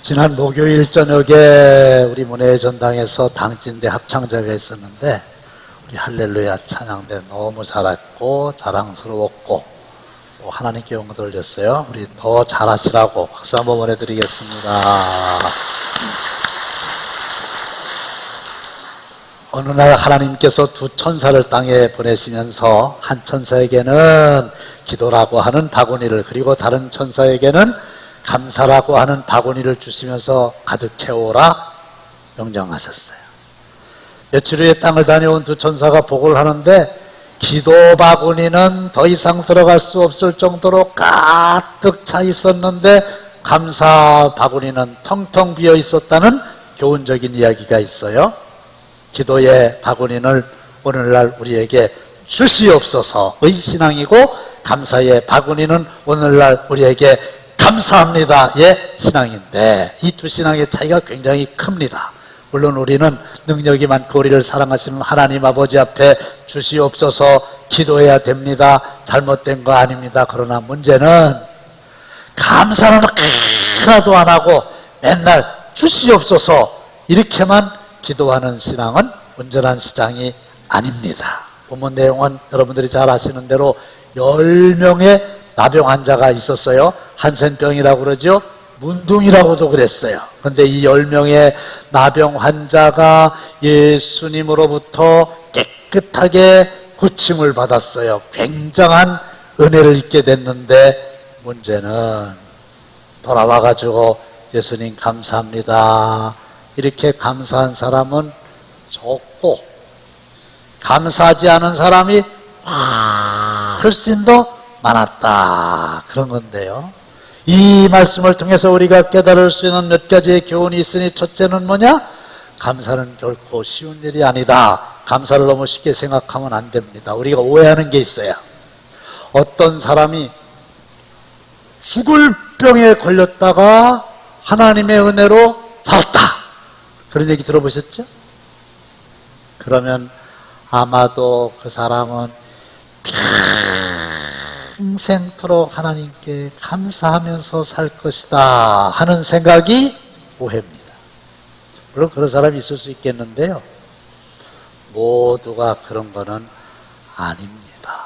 지난 목요일 저녁에 우리 문화의 전당에서 당진대 합창자가 있었는데 우리 할렐루야 찬양대 너무 잘했고 자랑스러웠고 또 하나님께 영광 돌렸어요. 우리 더 잘하시라고 박수 한번 보내드리겠습니다. 어느 날 하나님께서 두 천사를 땅에 보내시면서 한 천사에게는 기도라고 하는 바구니를, 그리고 다른 천사에게는 감사라고 하는 바구니를 주시면서 가득 채워라 명령하셨어요. 며칠 후에 땅을 다녀온 두 천사가 보고를 하는데 기도 바구니는 더 이상 들어갈 수 없을 정도로 가득 차 있었는데 감사 바구니는 텅텅 비어 있었다는 교훈적인 이야기가 있어요. 기도의 바구니를 오늘날 우리에게 주시옵소서의 신앙이고, 감사의 바구니는 오늘날 우리에게 감사합니다의 신앙인데, 이 두 신앙의 차이가 굉장히 큽니다. 물론 우리는 능력이 많고 우리를 사랑하시는 하나님 아버지 앞에 주시옵소서 기도해야 됩니다. 잘못된 거 아닙니다. 그러나 문제는 감사는 하나도 안 하고 맨날 주시옵소서 이렇게만 기도하는 신앙은 온전한 신앙이 아닙니다. 본문 내용은 여러분들이 잘 아시는 대로 10명의 나병 환자가 있었어요. 한센병이라고 그러죠. 문둥이라고도 그랬어요. 그런데 이 10명의 나병 환자가 예수님으로부터 깨끗하게 고침을 받았어요. 굉장한 은혜를 입게 됐는데 문제는 돌아와가지고 예수님 감사합니다 이렇게 감사한 사람은 적고 감사하지 않은 사람이 훨씬 더 많았다, 그런 건데요. 이 말씀을 통해서 우리가 깨달을 수 있는 몇 가지의 교훈이 있으니, 첫째는 뭐냐? 감사는 결코 쉬운 일이 아니다. 감사를 너무 쉽게 생각하면 안 됩니다. 우리가 오해하는 게 있어요. 어떤 사람이 죽을 병에 걸렸다가 하나님의 은혜로 살았다, 그런 얘기 들어보셨죠? 그러면 아마도 그 사람은 평생토록 하나님께 감사하면서 살 것이다 하는 생각이 오해입니다. 물론 그런 사람이 있을 수 있겠는데요, 모두가 그런 거는 아닙니다.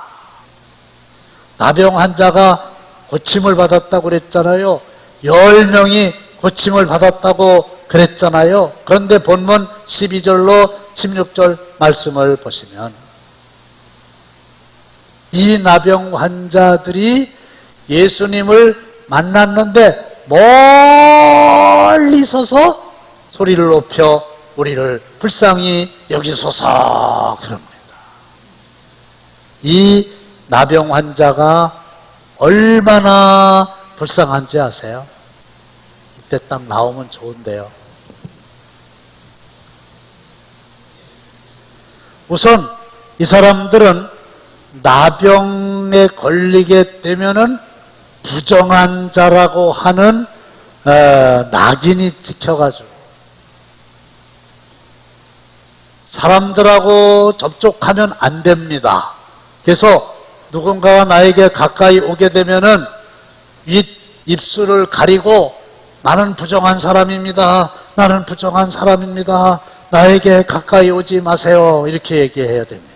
나병 환자가 고침을 받았다고 그랬잖아요. 10명이 고침을 받았다고 그랬잖아요. 그런데 본문 12절로 16절 말씀을 보시면 이 나병 환자들이 예수님을 만났는데 멀리 서서 소리를 높여 우리를 불쌍히 여기소서 그럽니다. 이 나병 환자가 얼마나 불쌍한지 아세요? 이때 딱 나오면 좋은데요. 우선 이 사람들은 나병에 걸리게 되면은 부정한 자라고 하는 낙인이 찍혀가지고 사람들하고 접촉하면 안 됩니다. 그래서 누군가가 나에게 가까이 오게 되면은 입술을 가리고 나는 부정한 사람입니다. 나는 부정한 사람입니다. 나에게 가까이 오지 마세요. 이렇게 얘기해야 됩니다.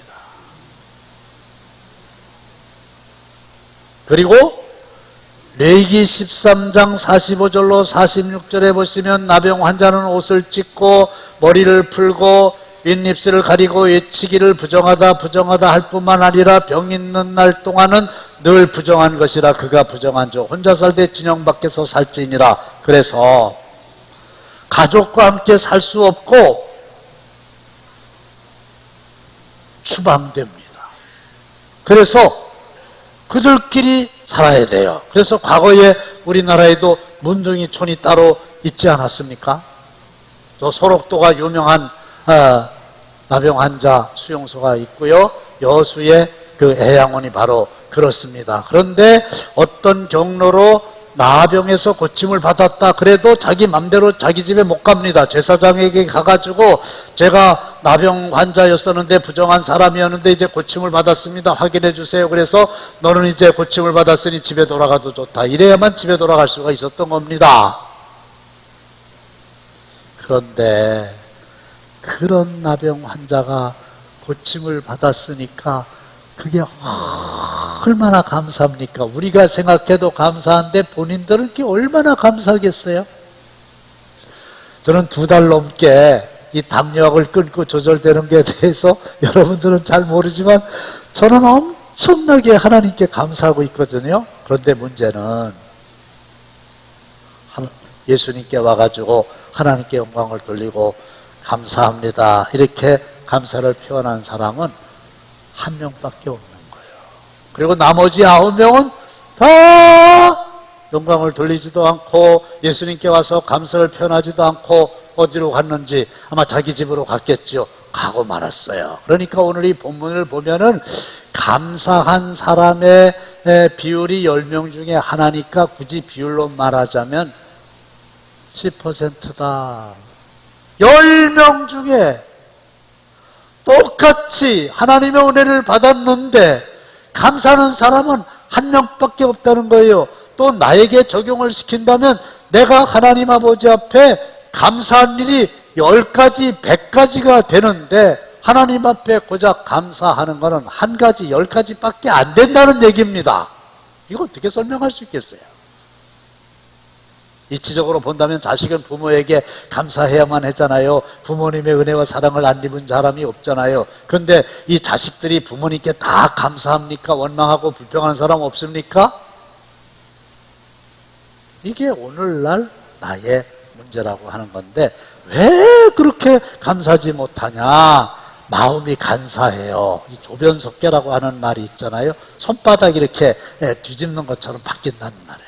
그리고 레위기 13장 45절로 46절에 보시면 나병 환자는 옷을 찢고 머리를 풀고 윗입술을 가리고 외치기를 부정하다 부정하다 할 뿐만 아니라 병 있는 날 동안은 늘 부정한 것이라 그가 부정한 조 혼자 살되 진영 밖에서 살지니라. 그래서 가족과 함께 살 수 없고 추방됩니다. 그래서 그들끼리 살아야 돼요. 그래서 과거에 우리나라에도 문둥이촌이 따로 있지 않았습니까? 또 소록도가 유명한 나병 환자 수용소가 있고요. 여수의 그 애양원이 바로 그렇습니다. 그런데 어떤 경로로 나병에서 고침을 받았다 그래도 자기 맘대로 자기 집에 못 갑니다. 제사장에게 가가지고 제가 나병 환자였었는데 부정한 사람이었는데 이제 고침을 받았습니다. 확인해 주세요. 그래서 너는 이제 고침을 받았으니 집에 돌아가도 좋다. 이래야만 집에 돌아갈 수가 있었던 겁니다. 그런데 그런 나병 환자가 고침을 받았으니까 그게 얼마나 감사합니까? 우리가 생각해도 감사한데 본인들은 그게 얼마나 감사하겠어요? 저는 2달 넘게 이 당뇨약을 끊고 조절되는 것에 대해서 여러분들은 잘 모르지만 저는 엄청나게 하나님께 감사하고 있거든요. 그런데 문제는 예수님께 와가지고 하나님께 영광을 돌리고 감사합니다, 이렇게 감사를 표현한 사람은 한 명밖에 없는 거예요. 그리고 나머지 9명은 다 영광을 돌리지도 않고 예수님께 와서 감사를 표현하지도 않고 어디로 갔는지 아마 자기 집으로 갔겠죠. 가고 말았어요. 그러니까 오늘 이 본문을 보면은 감사한 사람의 비율이 10명 중에 하나니까 굳이 비율로 말하자면 10%다. 10명 중에 똑같이 하나님의 은혜를 받았는데 감사하는 사람은 한 명밖에 없다는 거예요. 또 나에게 적용을 시킨다면 내가 하나님 아버지 앞에 감사한 일이 10가지, 100가지가 되는데 하나님 앞에 고작 감사하는 것은 1가지, 10가지밖에 안 된다는 얘기입니다. 이거 어떻게 설명할 수 있겠어요? 이치적으로 본다면 자식은 부모에게 감사해야만 했잖아요. 부모님의 은혜와 사랑을 안 입은 사람이 없잖아요. 그런데 이 자식들이 부모님께 다 감사합니까? 원망하고 불평하는 사람 없습니까? 이게 오늘날 나의 문제라고 하는 건데 왜 그렇게 감사하지 못하냐? 마음이 간사해요. 이 조변석계라고 하는 말이 있잖아요. 손바닥 이렇게 뒤집는 것처럼 바뀐다는 말이에요.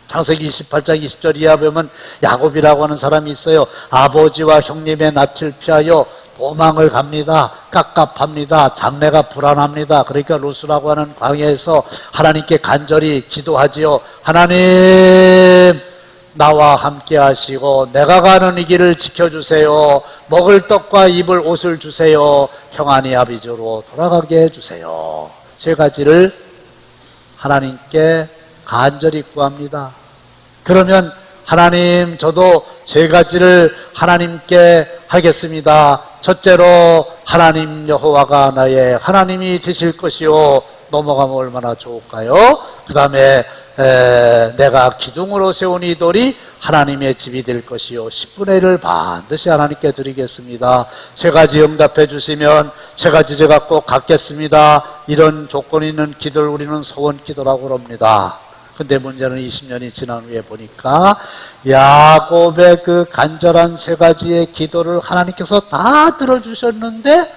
창세기 28장 20절 이하 보면 야곱이라고 하는 사람이 있어요. 아버지와 형님의 낯을 피하여 도망을 갑니다. 깝깝합니다. 장래가 불안합니다. 그러니까 루스라고 하는 광야에서 하나님께 간절히 기도하지요. 하나님, 나와 함께 하시고 내가 가는 이 길을 지켜주세요. 먹을 떡과 입을 옷을 주세요. 평안히 아비주로 돌아가게 해주세요. 3가지를 하나님께 간절히 구합니다. 그러면 하나님, 저도 3가지를 하나님께 하겠습니다. 첫째로 하나님 여호와가 나의 하나님이 되실 것이요. 넘어가면 얼마나 좋을까요? 그 다음에 내가 기둥으로 세운 이 돌이 하나님의 집이 될 것이요. 10분의 1을 반드시 하나님께 드리겠습니다. 3가지 응답해 주시면 3가지 제가 꼭 갖겠습니다. 이런 조건이 있는 기도를 우리는 소원 기도라고 합니다. 근데 문제는 20년이 지난 후에 보니까 야곱의 그 간절한 3가지의 기도를 하나님께서 다 들어주셨는데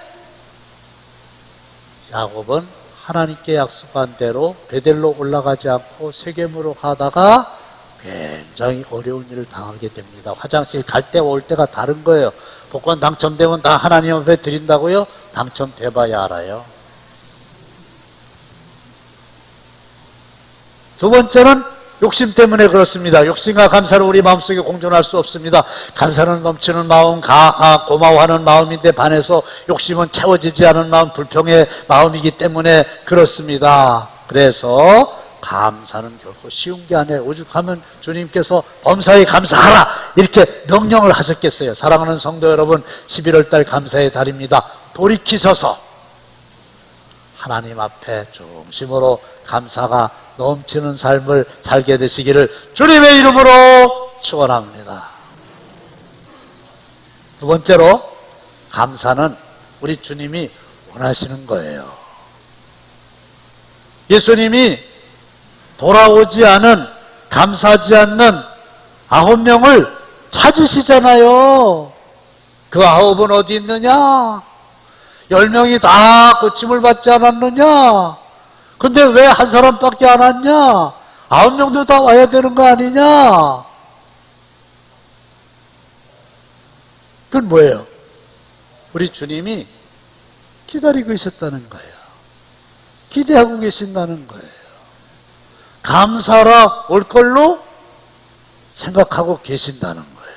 야곱은 하나님께 약속한 대로 베델로 올라가지 않고 세겜으로 가다가 굉장히 어려운 일을 당하게 됩니다. 화장실 갈 때 올 때가 다른 거예요. 복권 당첨되면 다 하나님 앞에 드린다고요? 당첨돼봐야 알아요. 2번째는 욕심 때문에 그렇습니다. 욕심과 감사를 우리 마음속에 공존할 수 없습니다. 감사는 넘치는 마음, 고마워하는 마음인데 반해서 욕심은 채워지지 않은 마음, 불평의 마음이기 때문에 그렇습니다. 그래서 감사는 결코 쉬운 게 아니에요. 오죽하면 주님께서 범사에 감사하라 이렇게 명령을 하셨겠어요. 사랑하는 성도 여러분, 11월달 감사의 달입니다. 돌이키셔서 하나님 앞에 중심으로 감사가 넘치는 삶을 살게 되시기를 주님의 이름으로 축원합니다. 2번째로 감사는 우리 주님이 원하시는 거예요. 예수님이 돌아오지 않은, 감사하지 않는 9명을 찾으시잖아요. 그 9은 어디 있느냐? 10명이 다 고침을 받지 않았느냐? 근데 왜 한 사람밖에 안 왔냐? 9명도 다 와야 되는 거 아니냐? 그건 뭐예요? 우리 주님이 기다리고 계셨다는 거예요. 기대하고 계신다는 거예요. 감사하라 올 걸로 생각하고 계신다는 거예요.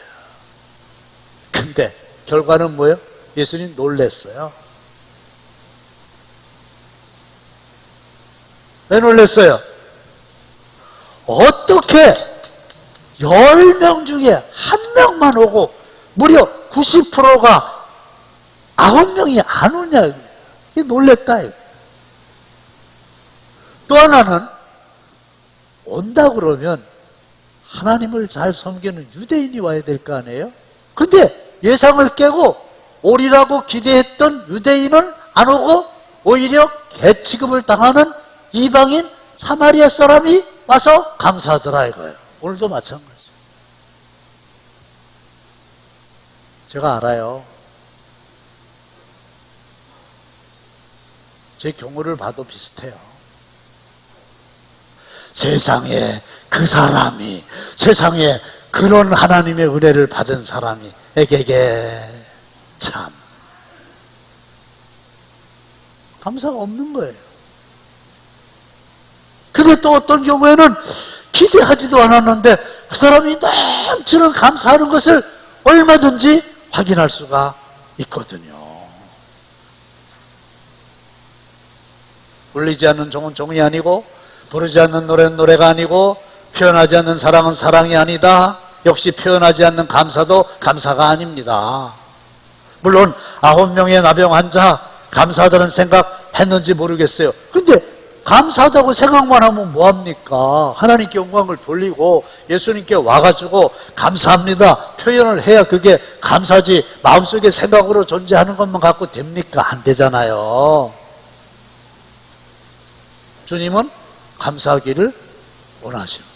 근데 결과는 뭐예요? 예수님 놀랬어요. 왜 놀랬어요? 어떻게 10명 중에 1명만 오고 무려 90%가 9명이 안 오냐. 이게 놀랬다. 또 하나는 온다 그러면 하나님을 잘 섬기는 유대인이 와야 될 거 아니에요? 근데 예상을 깨고 오리라고 기대했던 유대인은 안 오고 오히려 개취급을 당하는 이방인 사마리아 사람이 와서 감사하더라 이거예요. 오늘도 마찬가지. 제가 알아요. 제 경우를 봐도 비슷해요. 세상에 그 사람이, 세상에 그런 하나님의 은혜를 받은 사람이 에게게 참 감사가 없는 거예요. 근데 또 어떤 경우에는 기대하지도 않았는데 그 사람이 넘치는 감사하는 것을 얼마든지 확인할 수가 있거든요. 울리지 않는 종은 종이 아니고 부르지 않는 노래는 노래가 아니고 표현하지 않는 사랑은 사랑이 아니다. 역시 표현하지 않는 감사도 감사가 아닙니다. 물론 9명의 나병 환자 감사하다는 생각 했는지 모르겠어요. 근데 감사하다고 생각만 하면 뭐합니까? 하나님께 영광을 돌리고 예수님께 와가지고 감사합니다 표현을 해야 그게 감사지, 마음속에 생각으로 존재하는 것만 갖고 됩니까? 안 되잖아요. 주님은 감사하기를 원하시는,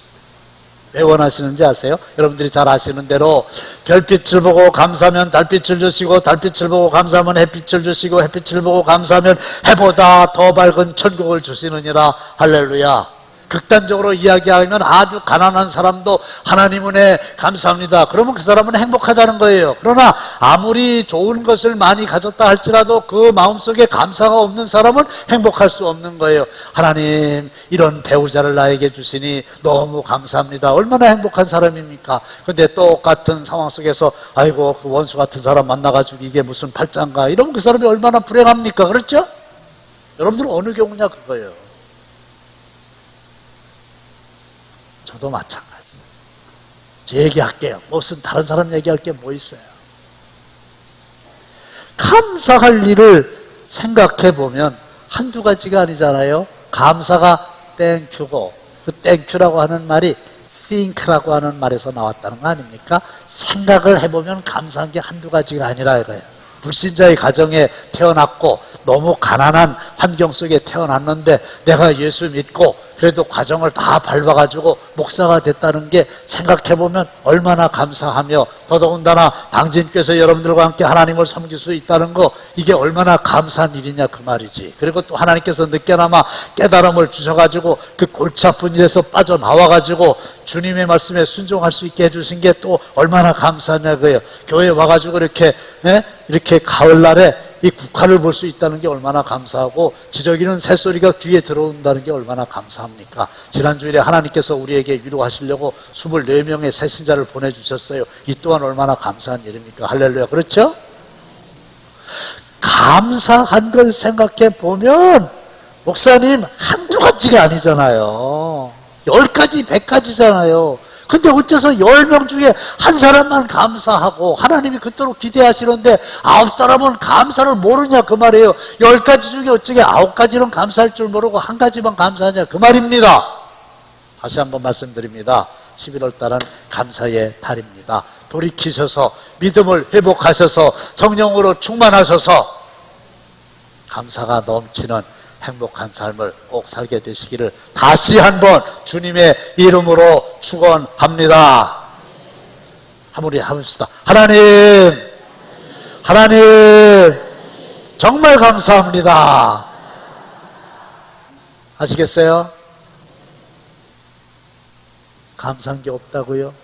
왜 원하시는지 아세요? 여러분들이 잘 아시는 대로 별빛을 보고 감사하면 달빛을 주시고, 달빛을 보고 감사하면 햇빛을 주시고, 햇빛을 보고 감사하면 해보다 더 밝은 천국을 주시느니라. 할렐루야. 극단적으로 이야기하면 아주 가난한 사람도 하나님 은혜 감사합니다 그러면 그 사람은 행복하다는 거예요. 그러나 아무리 좋은 것을 많이 가졌다 할지라도 그 마음속에 감사가 없는 사람은 행복할 수 없는 거예요. 하나님 이런 배우자를 나에게 주시니 너무 감사합니다. 얼마나 행복한 사람입니까? 근데 똑같은 상황 속에서 아이고 그 원수 같은 사람 만나가지고 이게 무슨 팔짱가 이러면 그 사람이 얼마나 불행합니까? 그렇죠? 여러분들은 어느 경우냐 그거예요. 저도 마찬가지. 제 얘기할게요. 무슨 다른 사람 얘기할 게 뭐 있어요. 감사할 일을 생각해 보면 한두 가지가 아니잖아요. 감사가 땡큐고 그 땡큐라고 하는 말이 think라고 하는 말에서 나왔다는 거 아닙니까? 생각을 해보면 감사한 게 한두 가지가 아니라 이거예요. 불신자의 가정에 태어났고 너무 가난한 환경 속에 태어났는데 내가 예수 믿고 그래도 과정을 다 밟아가지고 목사가 됐다는 게 생각해보면 얼마나 감사하며, 더더군다나 당진께서 여러분들과 함께 하나님을 섬길 수 있다는 거, 이게 얼마나 감사한 일이냐 그 말이지. 그리고 또 하나님께서 늦게나마 깨달음을 주셔가지고 그 골치 아픈 일에서 빠져나와가지고 주님의 말씀에 순종할 수 있게 해주신 게 또 얼마나 감사하냐 그예요. 교회에 와가지고 이렇게 가을날에 이 국화를 볼 수 있다는 게 얼마나 감사하고, 지저귀는 새소리가 귀에 들어온다는 게 얼마나 감사합니까? 지난주일에 하나님께서 우리에게 위로하시려고 24명의 새신자를 보내주셨어요. 이 또한 얼마나 감사한 일입니까? 할렐루야. 그렇죠? 감사한 걸 생각해 보면 목사님 한두 가지가 아니잖아요. 10가지, 100가지잖아요. 근데 어째서 10명 중에 한 사람만 감사하고 하나님이 그토록 기대하시는데 9사람은 감사를 모르냐 그 말이에요. 10가지 중에 어쩌게 9가지는 감사할 줄 모르고 한 가지만 감사하냐 그 말입니다. 다시 한번 말씀드립니다. 11월 달은 감사의 달입니다. 돌이키셔서 믿음을 회복하셔서 성령으로 충만하셔서 감사가 넘치는 행복한 삶을 꼭 살게 되시기를 다시 한번 주님의 이름으로 축원합니다. 한번 합시다. 하나님 정말 감사합니다. 아시겠어요? 감사한 게 없다고요?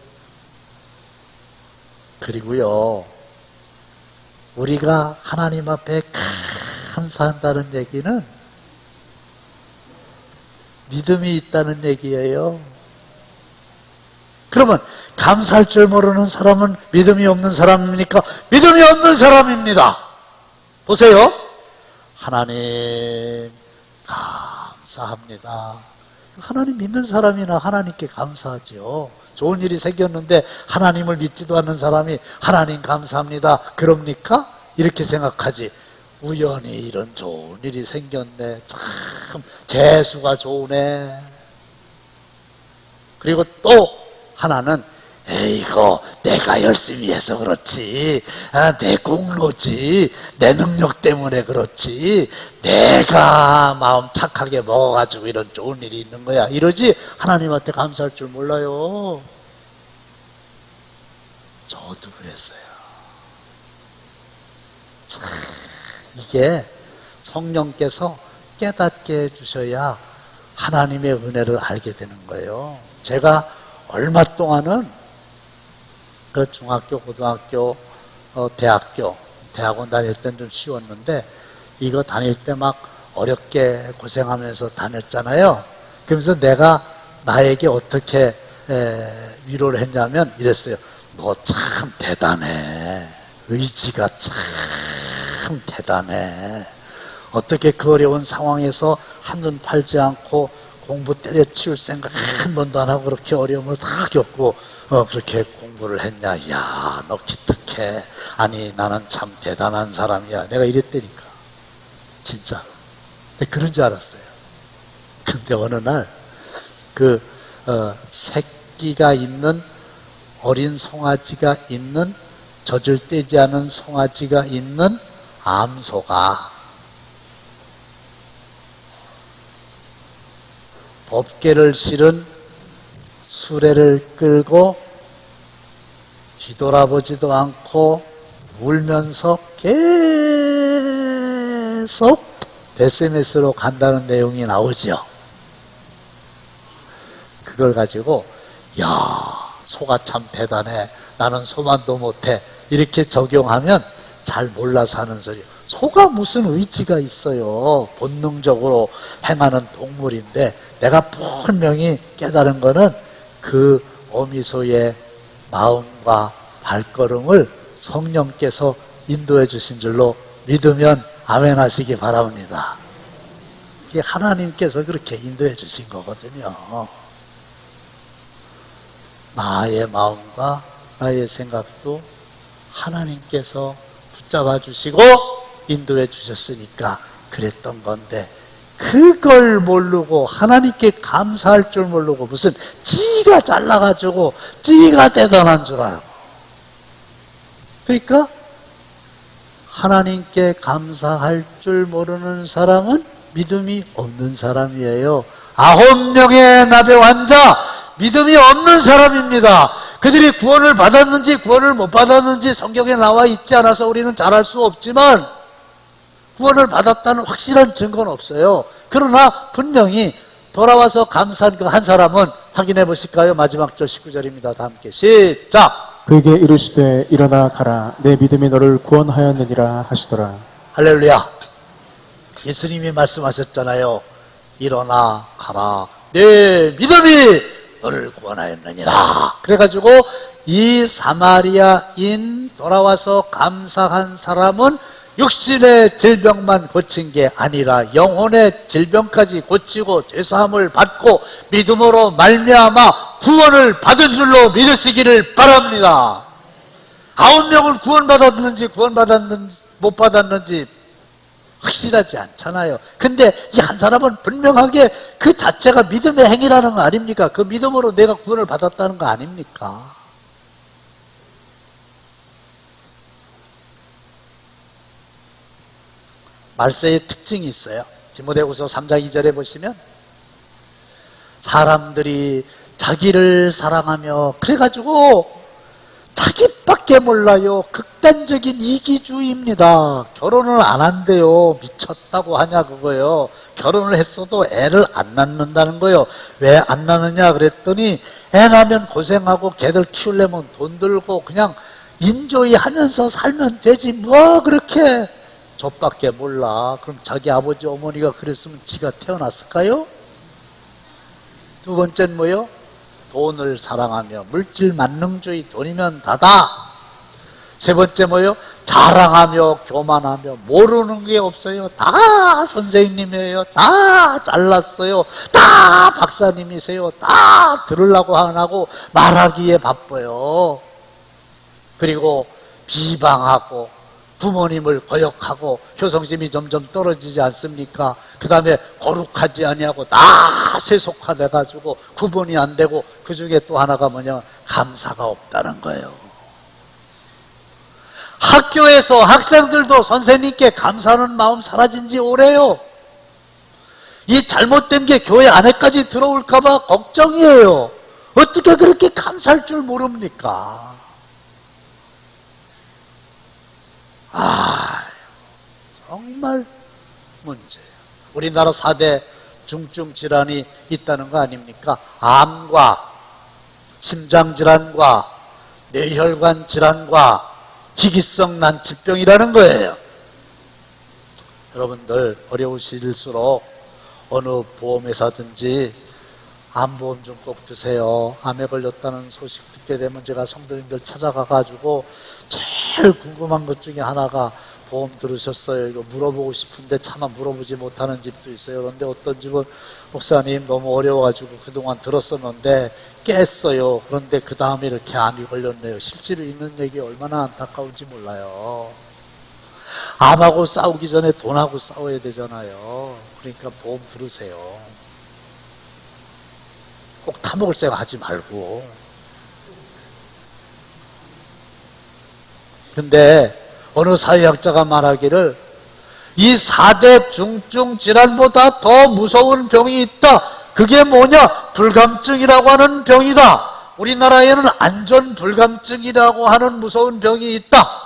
그리고요, 우리가 하나님 앞에 감사한다는 얘기는 믿음이 있다는 얘기예요. 그러면 감사할 줄 모르는 사람은 믿음이 없는 사람입니까? 믿음이 없는 사람입니다. 보세요. 하나님 감사합니다. 하나님 믿는 사람이나 하나님께 감사하죠. 좋은 일이 생겼는데 하나님을 믿지도 않는 사람이 하나님 감사합니다 그럽니까? 이렇게 생각하지. 우연히 이런 좋은 일이 생겼네. 참 재수가 좋으네. 그리고 또 하나는 이거 내가 열심히 해서 그렇지, 내 공로지, 내 능력 때문에 그렇지, 내가 마음 착하게 먹어가지고 이런 좋은 일이 있는 거야 이러지 하나님한테 감사할 줄 몰라요. 저도 그랬어요. 참 이게 성령께서 깨닫게 해주셔야 하나님의 은혜를 알게 되는 거예요. 제가 얼마 동안은 그 중학교, 고등학교, 대학원 다닐 땐 좀 쉬웠는데 이거 다닐 때 막 어렵게 고생하면서 다녔잖아요. 그러면서 내가 나에게 어떻게 위로를 했냐면 이랬어요. 너 참 대단해. 의지가 참 대단해. 어떻게 그 어려운 상황에서 한눈 팔지 않고 공부 때려치울 생각 한 번도 안 하고 그렇게 어려움을 다 겪고 그렇게 공부를 했냐. 야, 너 기특해. 아니 나는 참 대단한 사람이야. 내가 이랬다니까. 진짜. 근데 그런 줄 알았어요. 근데 어느 날 새끼가 있는 어린 송아지가 있는 젖을 떼지 않은 송아지가 있는 암소가 법궤를 실은 수레를 끌고 뒤돌아보지도 않고 울면서 계속 베세메스로 간다는 내용이 나오죠. 그걸 가지고 야, 소가 참 대단해. 나는 소만도 못해. 이렇게 적용하면 잘 몰라서 하는 소리. 소가 무슨 의지가 있어요. 본능적으로 행하는 동물인데 내가 분명히 깨달은 거는 그 어미소의 마음과 발걸음을 성령께서 인도해 주신 줄로 믿으면 아멘 하시기 바랍니다. 이게 하나님께서 그렇게 인도해 주신 거거든요. 나의 마음과 나의 생각도 하나님께서 붙잡아 주시고 인도해 주셨으니까 그랬던 건데 그걸 모르고 하나님께 감사할 줄 모르고 무슨 지가 잘나가지고 지가 대단한 줄 알고, 그러니까 하나님께 감사할 줄 모르는 사람은 믿음이 없는 사람이에요. 9명의 나병 환자 믿음이 없는 사람입니다. 그들이 구원을 받았는지 구원을 못 받았는지 성경에 나와 있지 않아서 우리는 잘 알 수 없지만 구원을 받았다는 확실한 증거는 없어요. 그러나 분명히 돌아와서 감사한 그 한 사람은 확인해 보실까요? 마지막 절 19절입니다. 다 함께 시작! 그에게 이르시되 일어나 가라. 내 믿음이 너를 구원하였느니라 하시더라. 할렐루야. 예수님이 말씀하셨잖아요. 일어나 가라. 내 믿음이 너를 구원하였느니라. 그래가지고 이 사마리아인 돌아와서 감사한 사람은 육신의 질병만 고친 게 아니라 영혼의 질병까지 고치고 죄사함을 받고 믿음으로 말미암아 구원을 받은 줄로 믿으시기를 바랍니다. 9명은 구원받았는지 못 받았는지 확실하지 않잖아요. 근데 이 한 사람은 분명하게 그 자체가 믿음의 행위라는 거 아닙니까? 그 믿음으로 내가 구원을 받았다는 거 아닙니까? 말세의 특징이 있어요. 디모데후서 3장 2절에 보시면 사람들이 자기를 사랑하며 그래가지고 자기밖에 몰라요. 극단적인 이기주의입니다. 결혼을 안 한대요. 미쳤다고 하냐 그거요. 결혼을 했어도 애를 안 낳는다는 거예요. 왜 안 낳느냐 그랬더니 애 낳으면 고생하고 걔들 키우려면 돈 들고 그냥 인조이 하면서 살면 되지 뭐 그렇게 저밖에 몰라. 그럼 자기 아버지 어머니가 그랬으면 지가 태어났을까요? 두 번째는 뭐요? 돈을 사랑하며 물질 만능주의, 돈이면 다다. 세 번째 뭐요? 자랑하며 교만하며 모르는 게 없어요. 다 선생님이에요. 다 잘났어요. 다 박사님이세요. 다 들으려고 안 하고 말하기에 바빠요. 그리고 비방하고 부모님을 거역하고 효성심이 점점 떨어지지 않습니까? 그 다음에 거룩하지 아니하고 다 세속화돼가지고 구분이 안 되고 그 중에 또 하나가 뭐냐? 감사가 없다는 거예요. 학교에서 학생들도 선생님께 감사하는 마음 사라진 지 오래요. 이 잘못된 게 교회 안에까지 들어올까봐 걱정이에요. 어떻게 그렇게 감사할 줄 모릅니까? 정말 문제예요. 우리나라 4대 중증 질환이 있다는 거 아닙니까? 암과 심장질환과 뇌혈관 질환과 희귀성 난치병이라는 거예요. 여러분들 어려우실수록 어느 보험회사든지 암보험 좀 꼭 드세요. 암에 걸렸다는 소식 듣게 되면 제가 성도님들 찾아가가지고 제일 궁금한 것 중에 하나가 보험 들으셨어요? 이거 물어보고 싶은데 차마 물어보지 못하는 집도 있어요. 그런데 어떤 집은 목사님 너무 어려워가지고 그동안 들었었는데 깼어요. 그런데 그 다음에 이렇게 암이 걸렸네요. 실제로 있는 얘기 얼마나 안타까운지 몰라요. 암하고 싸우기 전에 돈하고 싸워야 되잖아요. 그러니까 보험 들으세요. 꼭 타먹을 생각 하지 말고. 근데 어느 사회학자가 말하기를 이 4대 중증 질환보다 더 무서운 병이 있다. 그게 뭐냐? 불감증이라고 하는 병이다. 우리나라에는 안전불감증이라고 하는 무서운 병이 있다.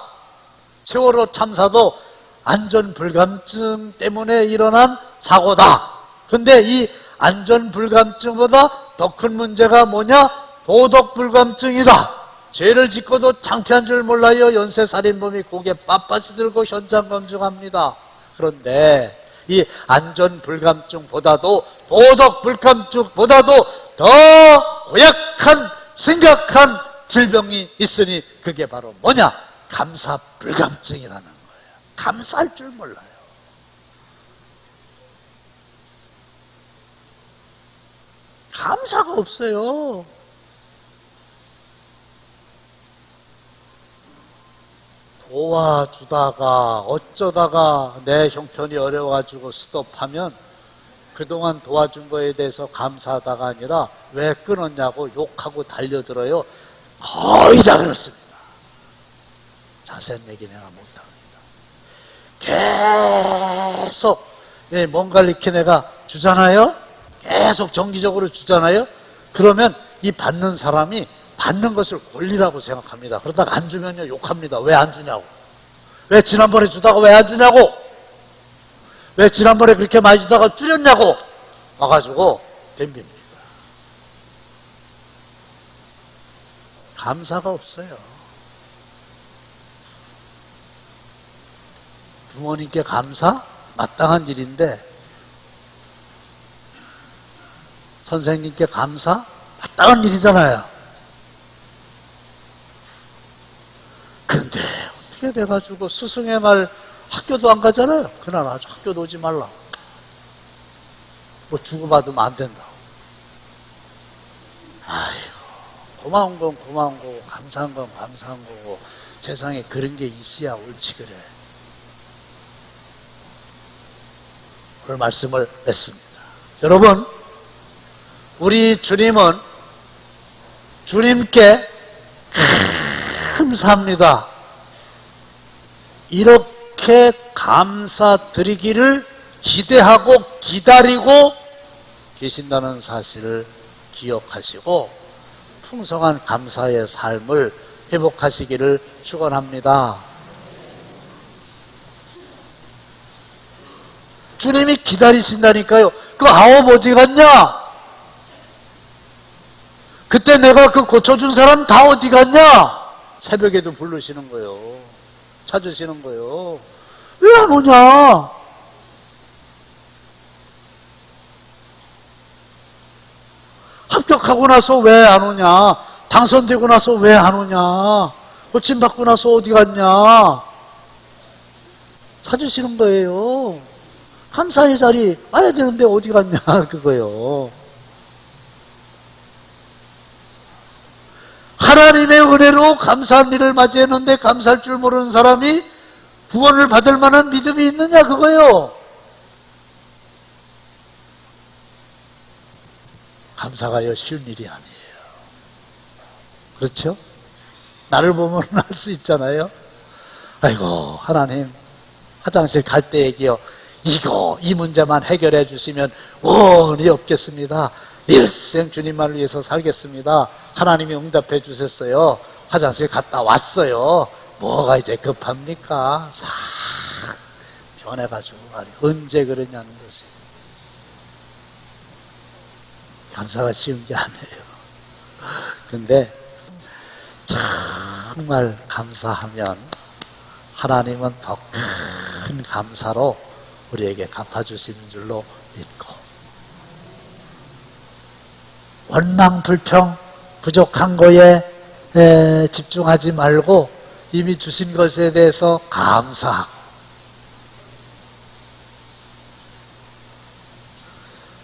세월호 참사도 안전불감증 때문에 일어난 사고다. 근데 이 안전불감증보다 더 큰 문제가 뭐냐? 도덕불감증이다. 죄를 짓고도 창피한 줄 몰라요. 연쇄살인범이 고개 빳빳이 들고 현장 검증합니다. 그런데 이 안전불감증보다도 도덕불감증보다도 더 고약한 심각한 질병이 있으니 그게 바로 뭐냐? 감사불감증이라는 거예요. 감사할 줄 몰라요. 감사가 없어요. 도와주다가 어쩌다가 내 형편이 어려워가지고 스톱하면 그동안 도와준 거에 대해서 감사하다가 아니라 왜 끊었냐고 욕하고 달려들어요. 거의 다 그렇습니다. 자세한 얘기 내가 못합니다. 계속 뭔가를 이렇게 내가 주잖아요. 계속 정기적으로 주잖아요. 그러면 이 받는 사람이 받는 것을 권리라고 생각합니다. 그러다가 안 주면요 욕합니다. 왜 안 주냐고. 왜 지난번에 주다가 왜 안 주냐고. 왜 지난번에 그렇게 많이 주다가 줄였냐고 와가지고 덤빕니다. 감사가 없어요. 부모님께 감사? 마땅한 일인데 선생님께 감사? 마땅한 일이잖아요. 근데 어떻게 돼가지고 스승의 말 학교도 안 가잖아요. 그날 아주 학교도 오지 말라. 뭐 주고받으면 안 된다. 아이고, 고마운 건 고마운 거고 감사한 건 감사한 거고 세상에 그런 게 있어야 옳지 그래. 오늘 말씀을 냈습니다. 여러분, 우리 주님은 주님께 감사합니다. 이렇게 감사드리기를 기대하고 기다리고 계신다는 사실을 기억하시고 풍성한 감사의 삶을 회복하시기를 축원합니다. 주님이 기다리신다니까요. 그 아홉 어디 갔냐? 그때 내가 그 고쳐준 사람 다 어디 갔냐? 새벽에도 부르시는 거예요. 찾으시는 거예요. 왜 안 오냐? 합격하고 나서 왜 안 오냐? 당선되고 나서 왜 안 오냐? 고침받고 나서 어디 갔냐? 찾으시는 거예요. 감사의 자리 와야 되는데 어디 갔냐 그거요. 하나님의 은혜로 감사한 일을 맞이했는데 감사할 줄 모르는 사람이 구원을 받을 만한 믿음이 있느냐 그거요. 감사가 쉬운 일이 아니에요. 그렇죠? 나를 보면 알 수 있잖아요. 아이고 하나님 화장실 갈 때 얘기요. 이 문제만 해결해 주시면 원이 없겠습니다. 일생 주님만을 위해서 살겠습니다. 하나님이 응답해 주셨어요. 화장실 갔다 왔어요. 뭐가 이제 급합니까? 싹 변해가지고 말이에요. 언제 그러냐는 거지. 감사가 쉬운 게 아니에요. 근데 정말 감사하면 하나님은 더 큰 감사로 우리에게 갚아주시는 줄로 믿고, 원망, 불평, 부족한 거에 집중하지 말고 이미 주신 것에 대해서 감사하고,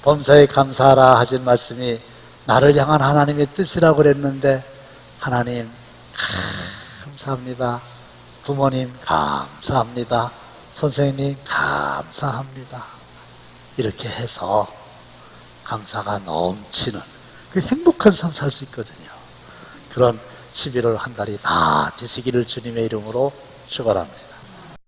범사에 감사하라 하신 말씀이 나를 향한 하나님의 뜻이라고 그랬는데, 하나님 감사합니다. 부모님 감사합니다. 선생님 감사합니다. 이렇게 해서 감사가 넘치는 그 행복한 삶 살 수 있거든요. 그런 11월 한 달이 다 되시기를 주님의 이름으로 축원합니다.